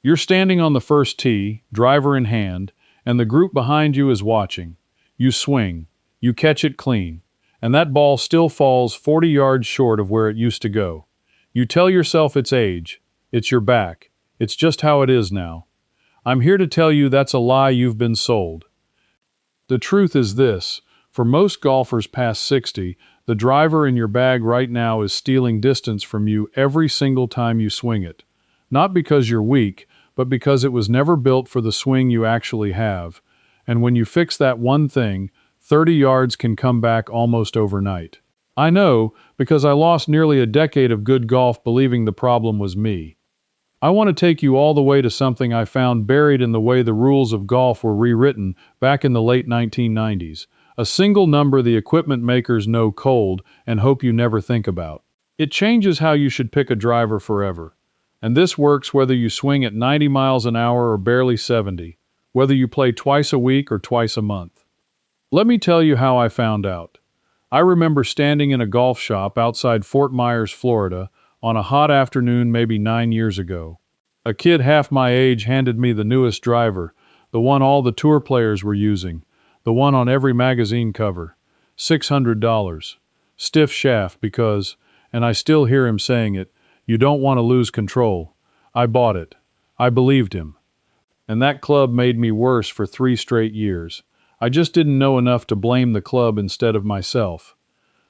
You're standing on the first tee, driver in hand, and the group behind you is watching. You swing, you catch it clean, and that ball still falls 40 yards short of where it used to go. You tell yourself it's age, it's your back, it's just how it is now. I'm here to tell you that's a lie you've been sold. The truth is this: for most golfers past 60, the driver in your bag right now is stealing distance from you every single time you swing it. Not because you're weak, but because it was never built for the swing you actually have. And when you fix that one thing, 30 yards can come back almost overnight. I know, because I lost nearly a decade of good golf believing the problem was me. I want to take you all the way to something I found buried in the way the rules of golf were rewritten back in the late 1990s. A single number the equipment makers know cold and hope you never think about. It changes how you should pick a driver forever. And this works whether you swing at 90 miles an hour or barely 70, whether you play twice a week or twice a month. Let me tell you how I found out. I remember standing in a golf shop outside Fort Myers, Florida, on a hot afternoon maybe 9 years ago. A kid half my age handed me the newest driver, the one all the tour players were using, the one on every magazine cover. $600. Stiff shaft because, and I still hear him saying it, you don't want to lose control. I bought it. I believed him. And that club made me worse for 3 straight years. I just didn't know enough to blame the club instead of myself.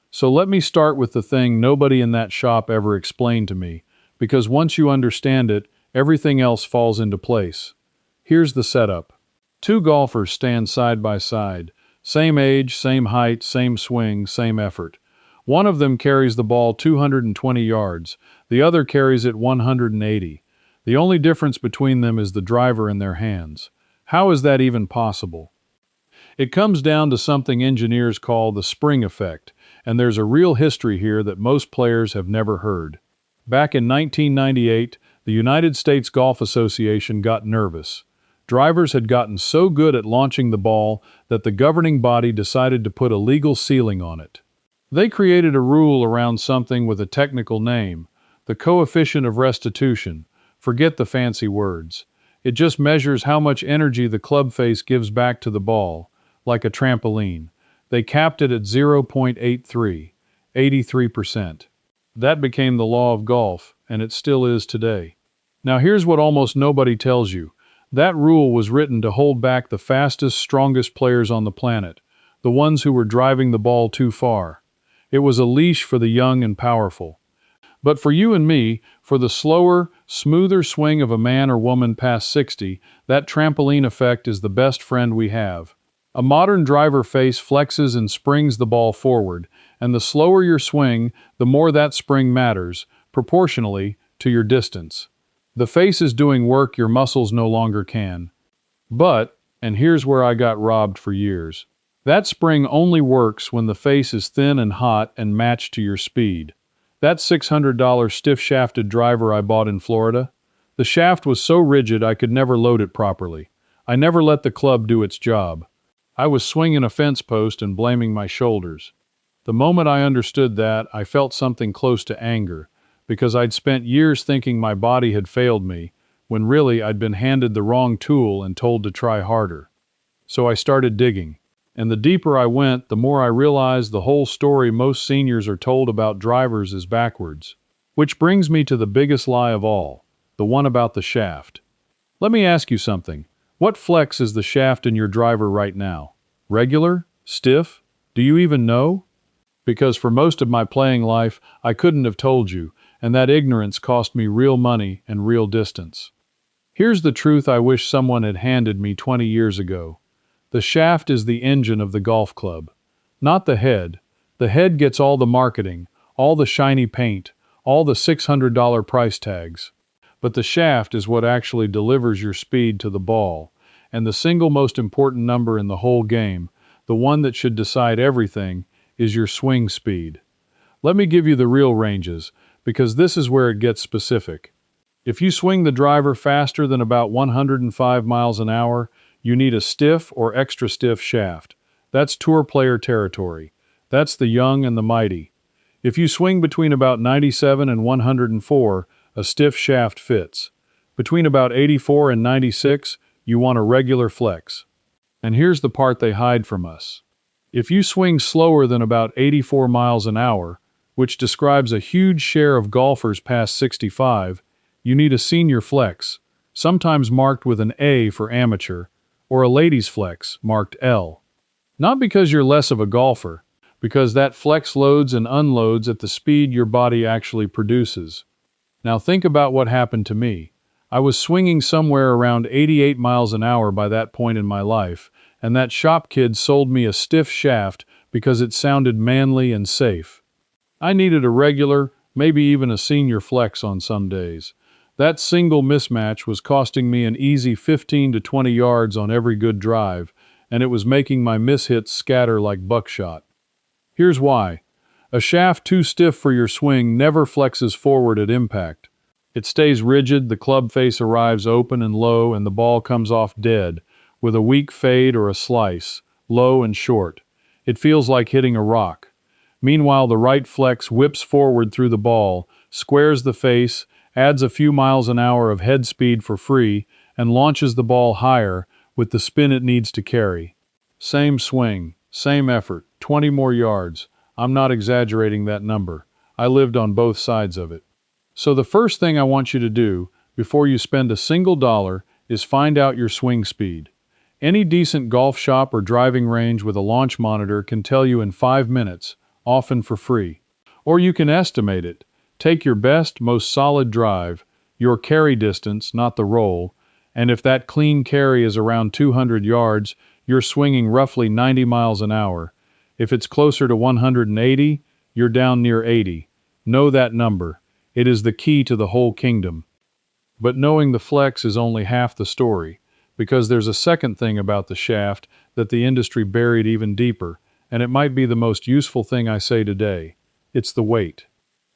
So let me start with the thing nobody in that shop ever explained to me, because once you understand it, everything else falls into place. Here's the setup. 2 golfers stand side by side. Same age, same height, same swing, same effort. One of them carries the ball 220 yards. The other carries it 180. The only difference between them is the driver in their hands. How is that even possible? It comes down to something engineers call the spring effect, and there's a real history here that most players have never heard. Back in 1998, the United States Golf Association got nervous. Drivers had gotten so good at launching the ball that the governing body decided to put a legal ceiling on it. They created a rule around something with a technical name, the coefficient of restitution. Forget the fancy words. It just measures how much energy the club face gives back to the ball, like a trampoline. They capped it at 0.83, 83%. That became the law of golf, and it still is today. Now here's what almost nobody tells you. That rule was written to hold back the fastest, strongest players on the planet, the ones who were driving the ball too far. It was a leash for the young and powerful. But for you and me, for the slower, smoother swing of a man or woman past 60, that trampoline effect is the best friend we have. A modern driver face flexes and springs the ball forward, and the slower your swing, the more that spring matters, proportionally, to your distance. The face is doing work your muscles no longer can. But, and here's where I got robbed for years, that spring only works when the face is thin and hot and matched to your speed. That $600 stiff-shafted driver I bought in Florida, the shaft was so rigid I could never load it properly. I never let the club do its job. I was swinging a fence post and blaming my shoulders. The moment I understood that, I felt something close to anger, because I'd spent years thinking my body had failed me, when really I'd been handed the wrong tool and told to try harder. So I started digging. And the deeper I went, the more I realized the whole story most seniors are told about drivers is backwards. Which brings me to the biggest lie of all, the one about the shaft. Let me ask you something. What flex is the shaft in your driver right now? Regular? Stiff? Do you even know? Because for most of my playing life, I couldn't have told you, and that ignorance cost me real money and real distance. Here's the truth I wish someone had handed me 20 years ago. The shaft is the engine of the golf club, not the head. The head gets all the marketing, all the shiny paint, all the $600 price tags. But the shaft is what actually delivers your speed to the ball, and the single most important number in the whole game, the one that should decide everything, is your swing speed. Let me give you the real ranges, because this is where it gets specific. If you swing the driver faster than about 105 miles an hour, you need a stiff or extra stiff shaft. That's tour player territory. That's the young and the mighty. If you swing between about 97 and 104, a stiff shaft fits. Between about 84 and 96, you want a regular flex. And here's the part they hide from us. If you swing slower than about 84 miles an hour, which describes a huge share of golfers past 65, you need a senior flex, sometimes marked with an A for amateur, or a ladies flex, marked L. Not because you're less of a golfer, because that flex loads and unloads at the speed your body actually produces. Now think about what happened to me. I was swinging somewhere around 88 miles an hour by that point in my life, and that shop kid sold me a stiff shaft because it sounded manly and safe. I needed a regular, maybe even a senior flex on some days. That single mismatch was costing me an easy 15 to 20 yards on every good drive, and it was making my mishits scatter like buckshot. Here's why. A shaft too stiff for your swing never flexes forward at impact. It stays rigid, the club face arrives open and low, and the ball comes off dead, with a weak fade or a slice, low and short. It feels like hitting a rock. Meanwhile, the right flex whips forward through the ball, squares the face, adds a few miles an hour of head speed for free, and launches the ball higher with the spin it needs to carry. Same swing, same effort, 20 more yards. I'm not exaggerating that number. I lived on both sides of it. So the first thing I want you to do, before you spend a single dollar, is find out your swing speed. Any decent golf shop or driving range with a launch monitor can tell you in 5 minutes, often for free. Or you can estimate it. Take your best, most solid drive, your carry distance, not the roll, and if that clean carry is around 200 yards, you're swinging roughly 90 miles an hour. If it's closer to 180, you're down near 80. Know that number. It is the key to the whole kingdom. But knowing the flex is only half the story, because there's a second thing about the shaft that the industry buried even deeper, and it might be the most useful thing I say today. It's the weight.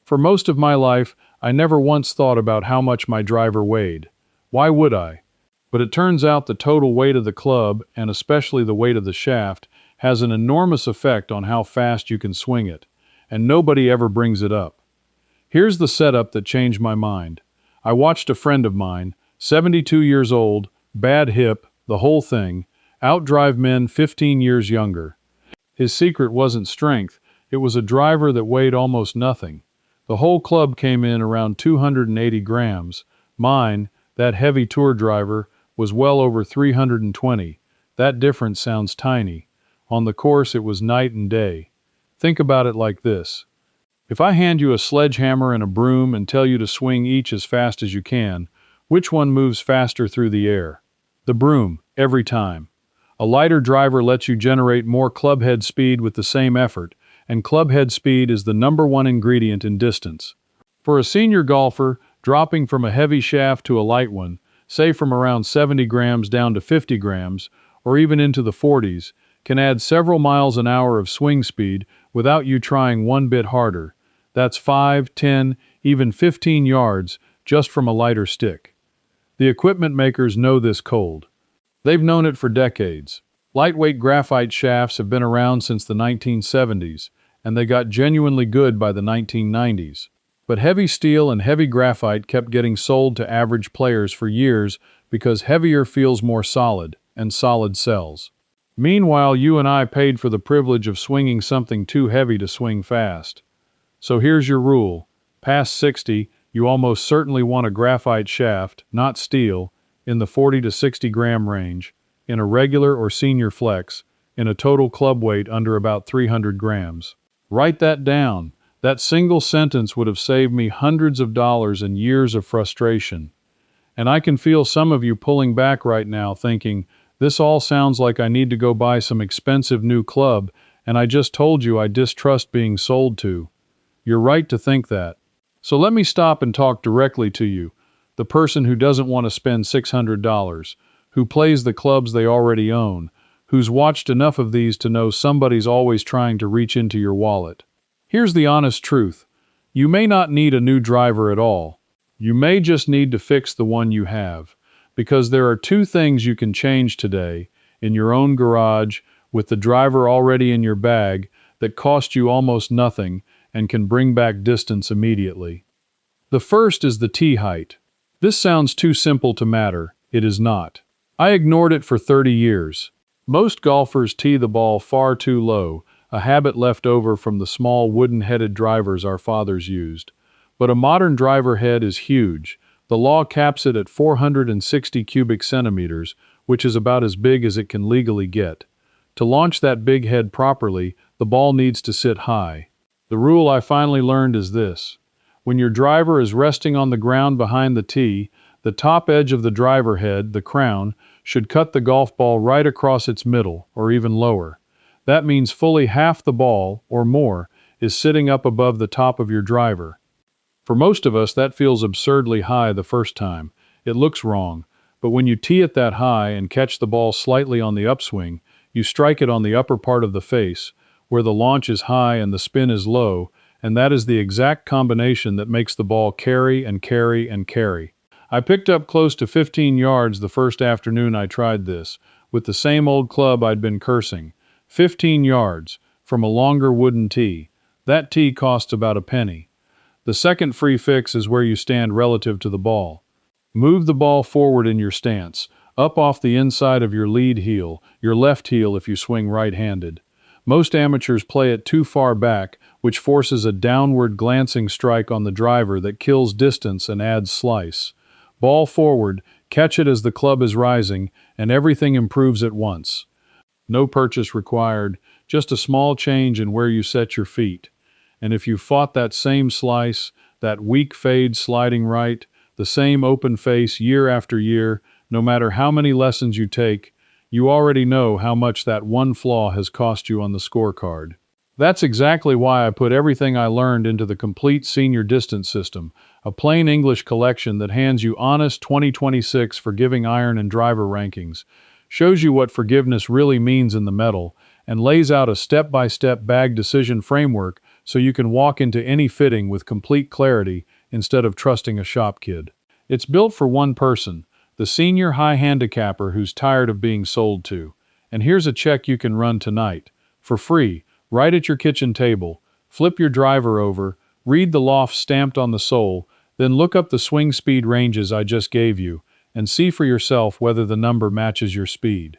For most of my life, I never once thought about how much my driver weighed. Why would I? But it turns out the total weight of the club, and especially the weight of the shaft, has an enormous effect on how fast you can swing it, and nobody ever brings it up. Here's the setup that changed my mind. I watched a friend of mine, 72 years old, bad hip, the whole thing, outdrive men 15 years younger. His secret wasn't strength, it was a driver that weighed almost nothing. The whole club came in around 280 grams. Mine, that heavy tour driver, was well over 320. That difference sounds tiny. On the course it was night and day. Think about it like this. If I hand you a sledgehammer and a broom and tell you to swing each as fast as you can, which one moves faster through the air? The broom, every time. A lighter driver lets you generate more clubhead speed with the same effort, and clubhead speed is the #1 ingredient in distance. For a senior golfer, dropping from a heavy shaft to a light one, say from around 70 grams down to 50 grams, or even into the 40s, can add several miles an hour of swing speed without you trying one bit harder. That's 5, 10, even 15 yards just from a lighter stick. The equipment makers know this cold. They've known it for decades. Lightweight graphite shafts have been around since the 1970s, and they got genuinely good by the 1990s. But heavy steel and heavy graphite kept getting sold to average players for years because heavier feels more solid, and solid sells. Meanwhile, you and I paid for the privilege of swinging something too heavy to swing fast. So here's your rule. Past 60, you almost certainly want a graphite shaft, not steel, in the 40 to 60 gram range, in a regular or senior flex, in a total club weight under about 300 grams. Write that down. That single sentence would have saved me hundreds of dollars and years of frustration. And I can feel some of you pulling back right now thinking, this all sounds like I need to go buy some expensive new club, and I just told you I distrust being sold to. You're right to think that. So let me stop and talk directly to you, the person who doesn't want to spend $600, who plays the clubs they already own, who's watched enough of these to know somebody's always trying to reach into your wallet. Here's the honest truth. You may not need a new driver at all. You may just need to fix the one you have, because there are two things you can change today, in your own garage, with the driver already in your bag, that cost you almost nothing and can bring back distance immediately. The first is the tee height. This sounds too simple to matter. It is not. I ignored it for 30 years. Most golfers tee the ball far too low, a habit left over from the small wooden-headed drivers our fathers used. But a modern driver head is huge. The law caps it at 460 cubic centimeters, which is about as big as it can legally get. To launch that big head properly, the ball needs to sit high. The rule I finally learned is this. When your driver is resting on the ground behind the tee, the top edge of the driver head, the crown, should cut the golf ball right across its middle, or even lower. That means fully half the ball, or more, is sitting up above the top of your driver. For most of us, that feels absurdly high the first time. It looks wrong, but when you tee it that high and catch the ball slightly on the upswing, you strike it on the upper part of the face, where the launch is high and the spin is low, and that is the exact combination that makes the ball carry and carry and carry. I picked up close to 15 yards the first afternoon I tried this, with the same old club I'd been cursing. 15 yards, from a longer wooden tee. That tee costs about a penny. The second free fix is where you stand relative to the ball. Move the ball forward in your stance, up off the inside of your lead heel, your left heel if you swing right-handed. Most amateurs play it too far back, which forces a downward glancing strike on the driver that kills distance and adds slice. Ball forward, catch it as the club is rising, and everything improves at once. No purchase required, just a small change in where you set your feet. And if you fought that same slice, that weak fade sliding right, the same open face year after year, no matter how many lessons you take, you already know how much that one flaw has cost you on the scorecard. That's exactly why I put everything I learned into the complete senior distance system, a plain English collection that hands you honest 2026 forgiving iron and driver rankings, shows you what forgiveness really means in the metal, and lays out a step-by-step bag decision framework so you can walk into any fitting with complete clarity instead of trusting a shop kid. It's built for one person, the senior high handicapper who's tired of being sold to. And here's a check you can run tonight, for free, right at your kitchen table. Flip your driver over, read the loft stamped on the sole, then look up the swing speed ranges I just gave you, and see for yourself whether the number matches your speed.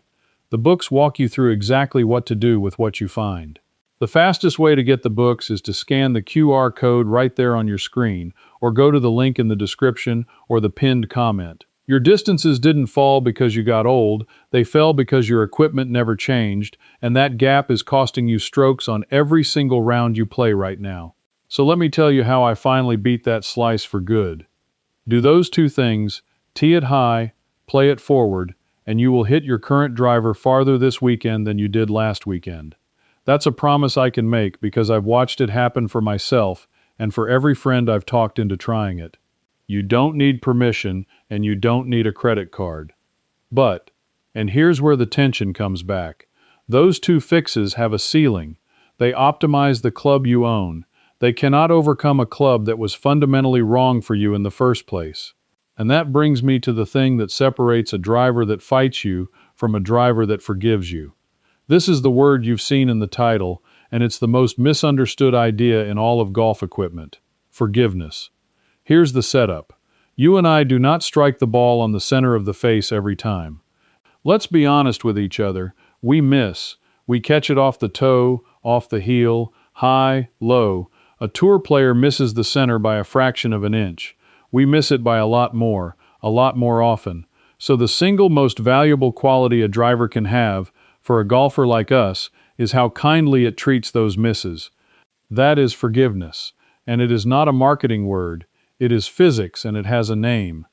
The books walk you through exactly what to do with what you find. The fastest way to get the books is to scan the QR code right there on your screen, or go to the link in the description or the pinned comment. Your distances didn't fall because you got old, they fell because your equipment never changed, and that gap is costing you strokes on every single round you play right now. So let me tell you how I finally beat that slice for good. Do those two things, tee it high, play it forward, and you will hit your current driver farther this weekend than you did last weekend. That's a promise I can make because I've watched it happen for myself and for every friend I've talked into trying it. You don't need permission and you don't need a credit card. But, and here's where the tension comes back, those two fixes have a ceiling. They optimize the club you own. They cannot overcome a club that was fundamentally wrong for you in the first place. And that brings me to the thing that separates a driver that fights you from a driver that forgives you. This is the word you've seen in the title, and it's the most misunderstood idea in all of golf equipment: forgiveness. Here's the setup. You and I do not strike the ball on the center of the face every time. Let's be honest with each other. We miss. We catch it off the toe, off the heel, high, low. A tour player misses the center by a fraction of an inch. We miss it by a lot more often. So the single most valuable quality a driver can have, for a golfer like us, is how kindly it treats those misses. That is forgiveness. And it is not a marketing word. It is physics, and it has a name.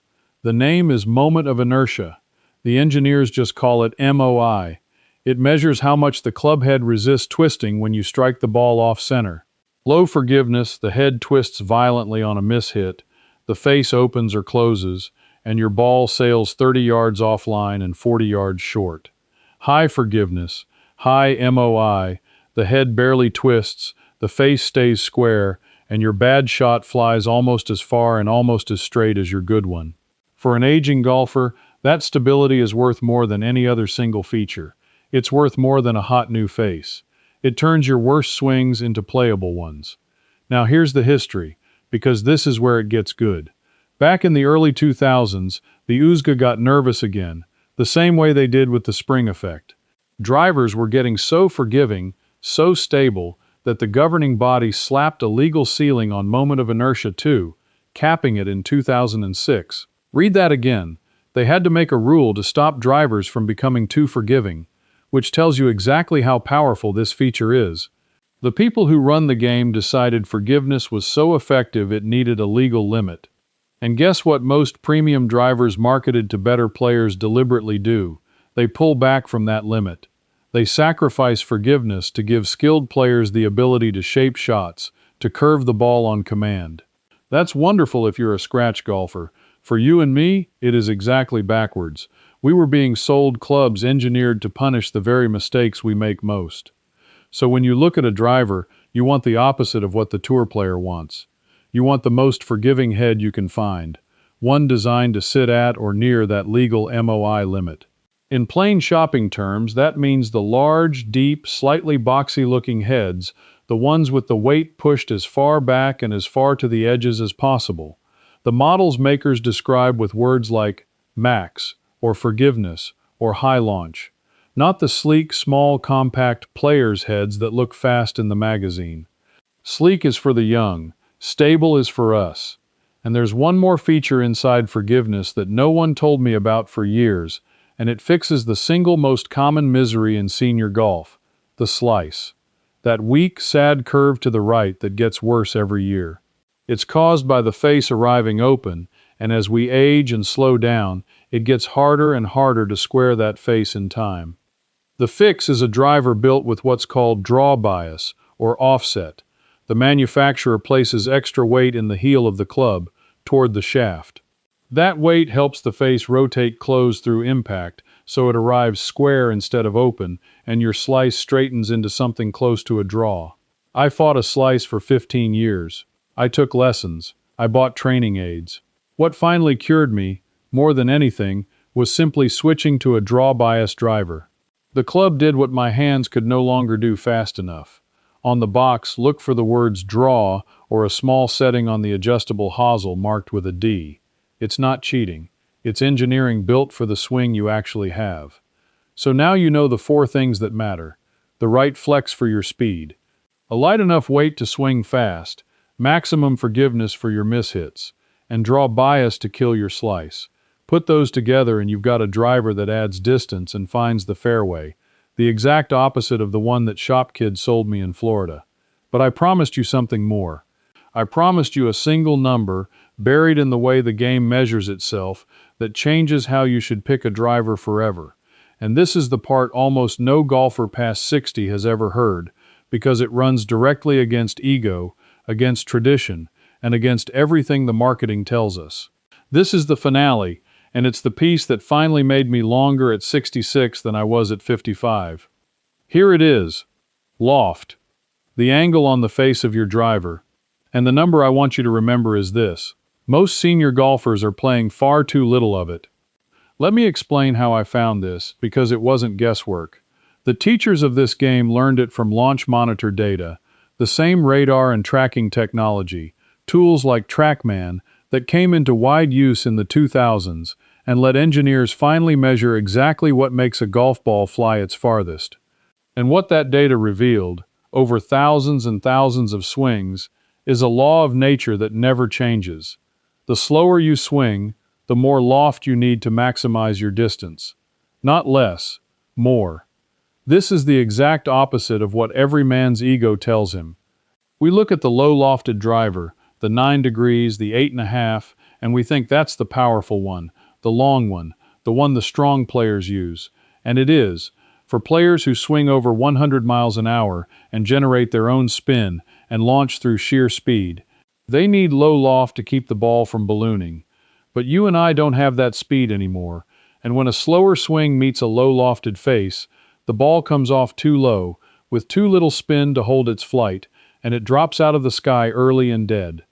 The name is moment of inertia. The engineers just call it MOI. It measures how much the club head resists twisting when you strike the ball off center. Low forgiveness, the head twists violently on a mishit, the face opens or closes, and your ball sails 30 yards offline and 40 yards short. High forgiveness, high MOI, the head barely twists, the face stays square, and your bad shot flies almost as far and almost as straight as your good one. For an aging golfer, that stability is worth more than any other single feature. It's worth more than a hot new face. It turns your worst swings into playable ones. Now here's the history, because this is where it gets good. Back in the early 2000s, the USGA got nervous again, the same way they did with the spring effect. Drivers were getting so forgiving, so stable, that the governing body slapped a legal ceiling on moment of inertia too, capping it in 2006. Read that again. They had to make a rule to stop drivers from becoming too forgiving, which tells you exactly how powerful this feature is. The people who run the game decided forgiveness was so effective it needed a legal limit. And guess what most premium drivers marketed to better players deliberately do? They pull back from that limit. They sacrifice forgiveness to give skilled players the ability to shape shots, to curve the ball on command. That's wonderful if you're a scratch golfer. For you and me, it is exactly backwards. We were being sold clubs engineered to punish the very mistakes we make most. So when you look at a driver, you want the opposite of what the tour player wants. You want the most forgiving head you can find, one designed to sit at or near that legal MOI limit. In plain shopping terms, that means the large, deep, slightly boxy-looking heads, the ones with the weight pushed as far back and as far to the edges as possible. The models makers describe with words like max, or forgiveness, or high launch. Not the sleek, small, compact players' heads that look fast in the magazine. Sleek is for the young. Stable is for us. And there's one more feature inside forgiveness that no one told me about for years, and it fixes the single most common misery in senior golf, the slice. That weak, sad curve to the right that gets worse every year. It's caused by the face arriving open, and as we age and slow down, it gets harder and harder to square that face in time. The fix is a driver built with what's called draw bias, or offset. The manufacturer places extra weight in the heel of the club, toward the shaft. That weight helps the face rotate closed through impact, so it arrives square instead of open, and your slice straightens into something close to a draw. I fought a slice for 15 years. I took lessons. I bought training aids. What finally cured me, more than anything, was simply switching to a draw bias driver. The club did what my hands could no longer do fast enough. On the box, look for the words draw or a small setting on the adjustable hosel marked with a D. It's not cheating. It's engineering built for the swing you actually have. So now you know the 4 things that matter. The right flex for your speed. A light enough weight to swing fast. Maximum forgiveness for your mishits. And draw bias to kill your slice. Put those together and you've got a driver that adds distance and finds the fairway. The exact opposite of the one that Shop Kid sold me in Florida. But I promised you something more. I promised you a single number, buried in the way the game measures itself, that changes how you should pick a driver forever. And this is the part almost no golfer past 60 has ever heard, because it runs directly against ego, against tradition, and against everything the marketing tells us. This is the finale, and it's the piece that finally made me longer at 66 than I was at 55. Here it is. Loft. The angle on the face of your driver. And the number I want you to remember is this. Most senior golfers are playing far too little of it. Let me explain how I found this, because it wasn't guesswork. The teachers of this game learned it from launch monitor data, the same radar and tracking technology, tools like TrackMan, that came into wide use in the 2000s and let engineers finally measure exactly what makes a golf ball fly its farthest. And what that data revealed, over thousands and thousands of swings, is a law of nature that never changes. The slower you swing, the more loft you need to maximize your distance. Not less, more. This is the exact opposite of what every man's ego tells him. We look at the low-lofted driver, the 9 degrees, the 8.5, and we think that's the powerful one, the long one, the one the strong players use. And it is, for players who swing over 100 miles an hour and generate their own spin and launch through sheer speed. They need low loft to keep the ball from ballooning. But you and I don't have that speed anymore, and when a slower swing meets a low-lofted face, the ball comes off too low, with too little spin to hold its flight, and it drops out of the sky early and dead.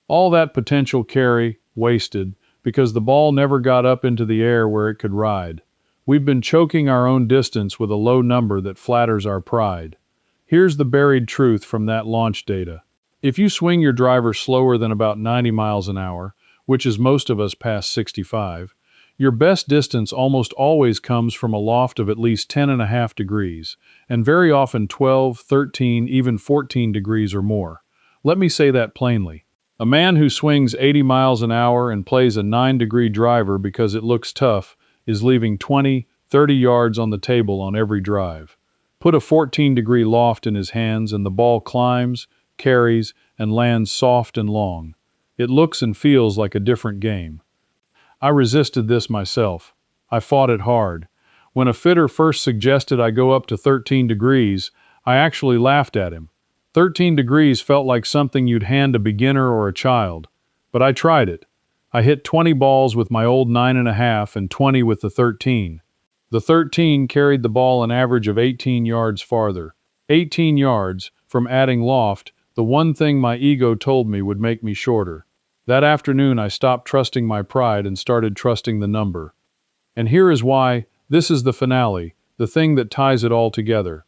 All that potential carry, wasted, because the ball never got up into the air where it could ride. We've been choking our own distance with a low number that flatters our pride. Here's the buried truth from that launch data. If you swing your driver slower than about 90 miles an hour, which is most of us past 65, your best distance almost always comes from a loft of at least 10.5 degrees, and very often 12, 13, even 14 degrees or more. Let me say that plainly. A man who swings 80 miles an hour and plays a 9-degree driver because it looks tough is leaving 20, 30 yards on the table on every drive. Put a 14-degree loft in his hands and the ball climbs, carries, and lands soft and long. It looks and feels like a different game. I resisted this myself. I fought it hard. When a fitter first suggested I go up to 13 degrees, I actually laughed at him. 13 degrees felt like something you'd hand a beginner or a child. But I tried it. I hit 20 balls with my old 9.5 and 20 with the 13. The 13 carried the ball an average of 18 yards farther. 18 yards, from adding loft, the one thing my ego told me would make me shorter. That afternoon I stopped trusting my pride and started trusting the number. And here is why. This is the finale, the thing that ties it all together.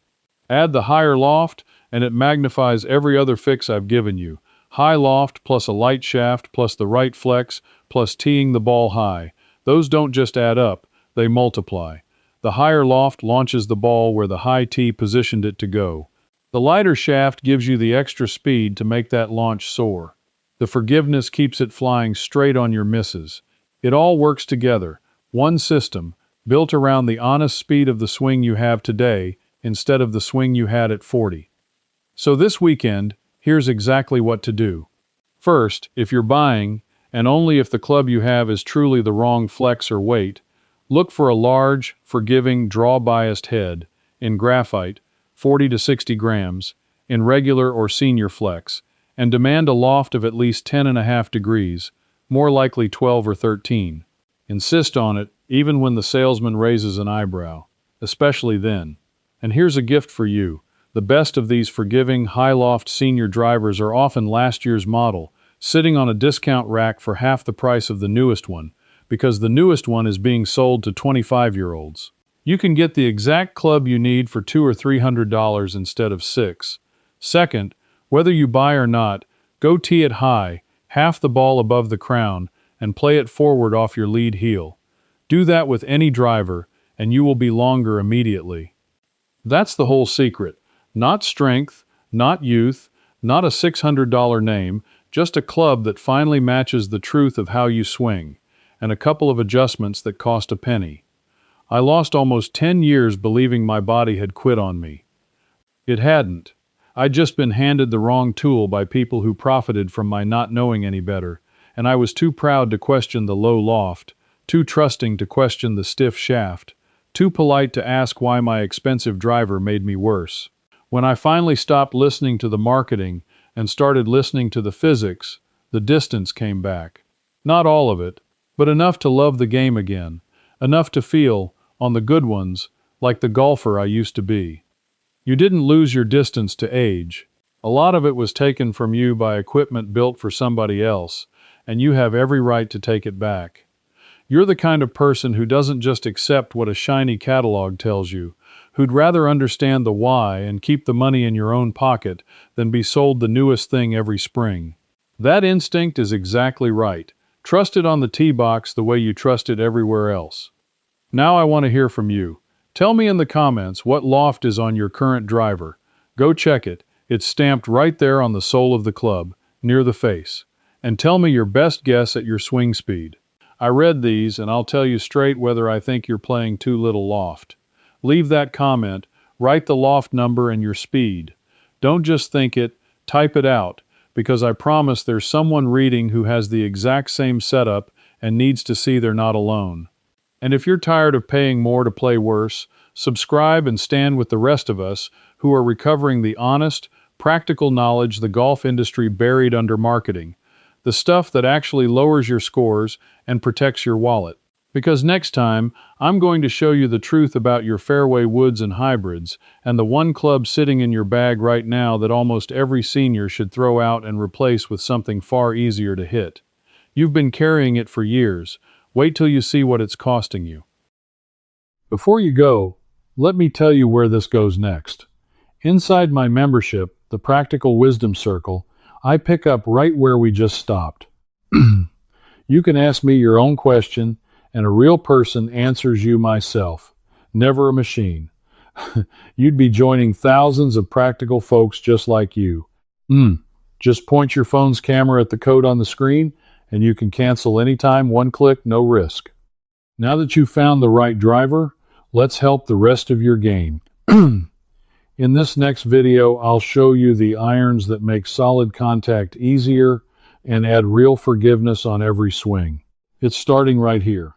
Add the higher loft, and it magnifies every other fix I've given you. High loft plus a light shaft plus the right flex plus teeing the ball high. Those don't just add up, they multiply. The higher loft launches the ball where the high tee positioned it to go. The lighter shaft gives you the extra speed to make that launch soar. The forgiveness keeps it flying straight on your misses. It all works together, one system, built around the honest speed of the swing you have today instead of the swing you had at 40. So this weekend, here's exactly what to do. First, if you're buying, and only if the club you have is truly the wrong flex or weight, look for a large, forgiving, draw-biased head in graphite, 40 to 60 grams, in regular or senior flex, and demand a loft of at least 10.5 degrees, more likely 12 or 13. Insist on it, even when the salesman raises an eyebrow, especially then. And here's a gift for you. The best of these forgiving, high-loft senior drivers are often last year's model, sitting on a discount rack for half the price of the newest one, because the newest one is being sold to 25-year-olds. You can get the exact club you need for $200 or $300 instead of $6. Second, whether you buy or not, go tee it high, half the ball above the crown, and play it forward off your lead heel. Do that with any driver, and you will be longer immediately. That's the whole secret. Not strength, not youth, not a $600 name, just a club that finally matches the truth of how you swing, and a couple of adjustments that cost a penny. I lost almost 10 years believing my body had quit on me. It hadn't. I'd just been handed the wrong tool by people who profited from my not knowing any better, and I was too proud to question the low loft, too trusting to question the stiff shaft, too polite to ask why my expensive driver made me worse. When I finally stopped listening to the marketing and started listening to the physics, the distance came back. Not all of it, but enough to love the game again, enough to feel, on the good ones, like the golfer I used to be. You didn't lose your distance to age. A lot of it was taken from you by equipment built for somebody else, and you have every right to take it back. You're the kind of person who doesn't just accept what a shiny catalog tells you, who'd rather understand the why and keep the money in your own pocket than be sold the newest thing every spring. That instinct is exactly right. Trust it on the tee box the way you trust it everywhere else. Now I want to hear from you. Tell me in the comments what loft is on your current driver. Go check it. It's stamped right there on the sole of the club, near the face. And tell me your best guess at your swing speed. I read these, and I'll tell you straight whether I think you're playing too little loft. Leave that comment, write the loft number and your speed. Don't just think it, type it out, because I promise there's someone reading who has the exact same setup and needs to see they're not alone. And if you're tired of paying more to play worse, subscribe and stand with the rest of us who are recovering the honest, practical knowledge the golf industry buried under marketing, the stuff that actually lowers your scores and protects your wallet. Because next time, I'm going to show you the truth about your fairway woods and hybrids, and the one club sitting in your bag right now that almost every senior should throw out and replace with something far easier to hit. You've been carrying it for years. Wait till you see what it's costing you. Before you go, let me tell you where this goes next. Inside my membership, the Practical Wisdom Circle, I pick up right where we just stopped. You can ask me your own question, and a real person answers you myself, never a machine. You'd be joining thousands of practical folks just like you. Just point your phone's camera at the code on the screen, and you can cancel anytime, one click, no risk. Now that you've found the right driver, let's help the rest of your game. In this next video, I'll show you the irons that make solid contact easier and add real forgiveness on every swing. It's starting right here.